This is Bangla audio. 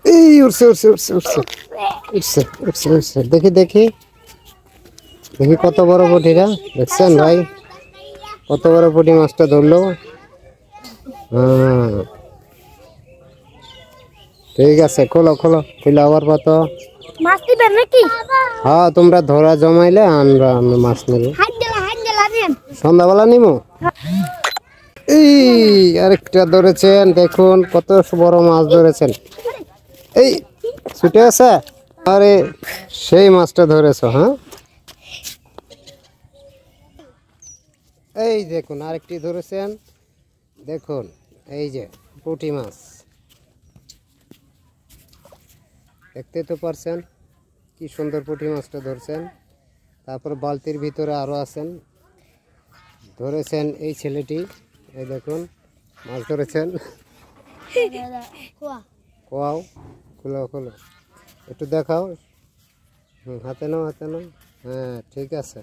এই উঠছে উঠছে উঠছে উঠছে উঠছে উঠছে উঠছে দেখি দেখি দেখি কত বড় পুঁটিরা দেখছেন ভাই কত বড় পুঁটি মাছটা ধরলো। হ্যাঁ ঠিক আছে খোলো খোলো খুলে আবার কত মাছ দিবেন নাকি? হ্যাঁ তোমরা ধরা জমাইলে আমরা মাছ নেব সন্ধ্যাবেলা নিমো। এই আরেকটা ধরেছেন দেখুন কত বড় মাছ ধরেছেন। এই ছুটে আছে আরে সেই মাছটা ধরেছো। হ্যাঁ এই দেখুন আরেকটি ধরেছেন দেখুন এই যে পুঁটি মাছ দেখতে তো পারছেন কি সুন্দর পুঁটি মাছটা ধরছেন। তারপর বালতির ভিতরে আরো আছেন ধরেছেন এই ছেলেটি এই দেখুন মাছ ধরেছেন। কোয়াও খুলো খুলো একটু দেখাও হাতে নাও হাতে নাও। হ্যাঁ ঠিক আছে।